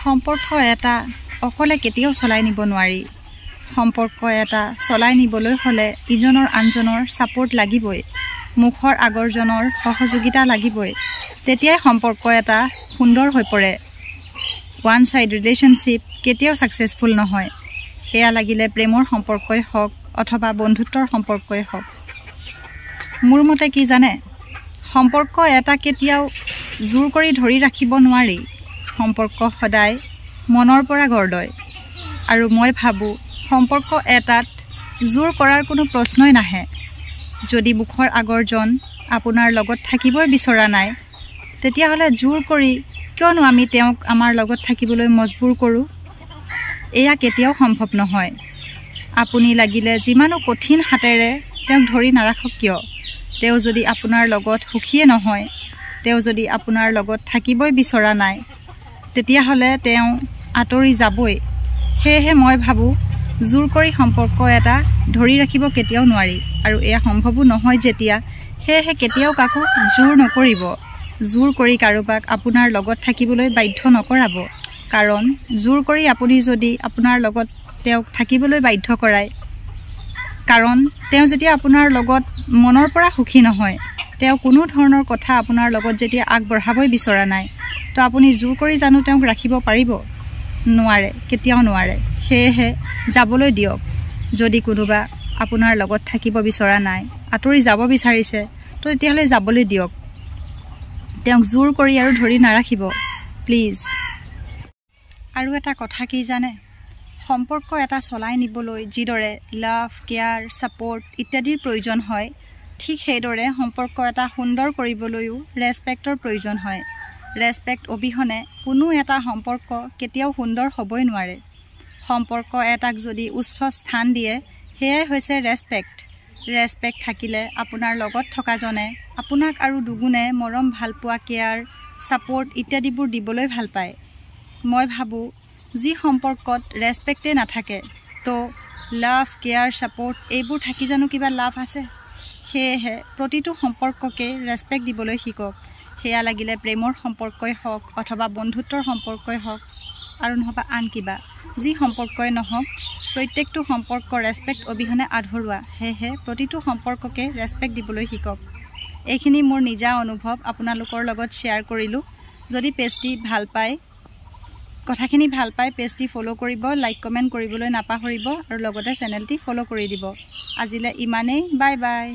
সম্পৰ্ক এটা অকলে কেতিয়াও চলাই নিব নোৱাৰি সম্পৰ্ক এটা চলাই নিবলৈ হলে ইজনৰ আনজনৰ সাপোৰ্ট লাগিবই মুখৰ আগৰজনৰ সহযোগিতা লাগিবই তেতিয়াই সম্পৰ্ক এটা সুন্দৰ হৈ পৰে ওৱান সাইড ৰিলেশনশিপ কেতিয়াও সাকসেসফুল নহয় এয়া লাগিলে প্ৰেমৰ সম্পৰ্কই হওক অথবা বন্ধুত্বৰ সম্পৰ্কই হওক মোৰ মতে কি জানে সম্পৰ্ক এটা কেতিয়াও জোৰ কৰি ধৰি ৰাখিব নোৱাৰি সম্পৰ্ক সদায় মনৰ পৰা গঢ় আৰু মই ভাবো সম্পৰ্ক এটাত জোৰ কৰাৰ কোনো প্ৰশ্নই নাহে যদি মুখৰ আগৰজন আপোনাৰ লগত থাকিবই বিচৰা নাই তেতিয়া হলে জোৰ কৰি কিয়নো আমি তেওঁক আমাৰ লগত থাকিবলৈ মজবুৰ কৰো এয়া কেতিয়াও সম্ভৱ নহয় আপুনি লাগিলে যিমানো কঠিন হাতেৰে তেওঁক ধৰি নাৰাখক কিয় তেওঁ যদি আপোনাৰ লগত সুখীয়ে নহয় তেওঁ যদি আপোনাৰ লগত থাকিবই বিচৰা নাই তেতিয়া হলে তেওঁ আতৰি যাবই হেহে মই ভাবো জোৰ কৰি সম্পৰ্ক এটা ধৰি ৰাখিব কেতিয়াও নোৱাৰি আৰু এয়া সম্ভৱো নহয় যেতিয়া হেহে কেতিয়াও কাকো জোৰ নকৰিব জোৰ কৰি কাৰোবাক আপোনাৰ লগত থাকিবলৈ বাধ্য নকৰাব কাৰণ জোৰ কৰি আপুনি যদি আপোনাৰ লগত তেওঁক থাকিবলৈ বাধ্য কৰায় কাৰণ তেওঁ যেতিয়া আপোনাৰ লগত মনৰ পৰা সুখী নহয় তেওঁ কোনো ধৰণৰ কথা আপোনাৰ লগত যেতিয়া আগবঢ়াবই বিচৰা নাই তো আপুনি জোৰ কৰি জানো তেওঁক ৰাখিব পাৰিব নোৱাৰে কেতিয়াও নোৱাৰে হেহে যাবলৈ দিয়ক যদি কোনোবা আপোনাৰ লগত থাকিব বিচৰা নাই আতৰি যাব বিচাৰিছে তো তেতিয়াহলে যাবলৈ দিয়ক তেওঁক জোৰ কৰি আৰু ধৰি নাৰাখিব প্লিজ আৰু এটা কথা কি জানে সম্পৰ্ক এটা চলাই নিবলৈ যিদৰে লাভ কেয়াৰ সাপোৰ্ট ইত্যাদিৰ প্ৰয়োজন হয় ঠিক সেইদৰে সম্পৰ্ক এটা সুন্দৰ কৰিবলৈও ৰেসপেক্টৰ প্ৰয়োজন হয় ৰেসপেক্ট অবিহনে কোনো এটা সম্পৰ্ক কেতিয়াও সুন্দৰ হ'বই নোৱাৰে সম্পৰ্ক এটাক যদি উচ্চ স্থান দিয়ে হেয়াই হৈছে ৰেসপেক্ট থাকিলে আপোনাৰ লগত থকা জনে আপোনাক আৰু দুগুণে মৰম ভালপোৱা কেয়াৰ সাপোৰ্ট ইত্যাদিবোৰ দিবলৈ ভাল পায় মই ভাবো যি সম্পৰ্কত ৰেসপেক্টে নাথাকে তো লাভ কেয়াৰ সাপোৰ্ট এইবোৰ থাকি জানো কিবা লাভ আছে হেহে প্ৰতিটো সম্পৰ্ককে ৰেসপেক্ট দিবলৈ শিকক হেয়া লাগিলে প্ৰেমৰ সম্পৰ্কই হওক অথবা বন্ধুত্বৰ সম্পৰ্কই হওক আৰু নহবা আন কিবা যি সম্পৰ্কই নহওক প্ৰত্যেকটো সম্পৰ্ক ৰেসপেক্ট অবিহনে আধৰুৱা হেহে প্ৰতিটো সম্পৰ্ককে ৰেসপেক্ট দিবলৈ শিকক এইখিনি মোৰ নিজা অনুভৱ আপোনালোকৰ লগত শেয়াৰ কৰিলো যদি পেজটি ভাল পায় কথাখিনি ভাল পায় পেজটি ফলো কৰিব লাইক কমেন্ট কৰিবলৈ নাপাহৰিব আৰু লগতে চেনেলটি ফলো কৰি দিব আজিলে ইমানেই বাই বাই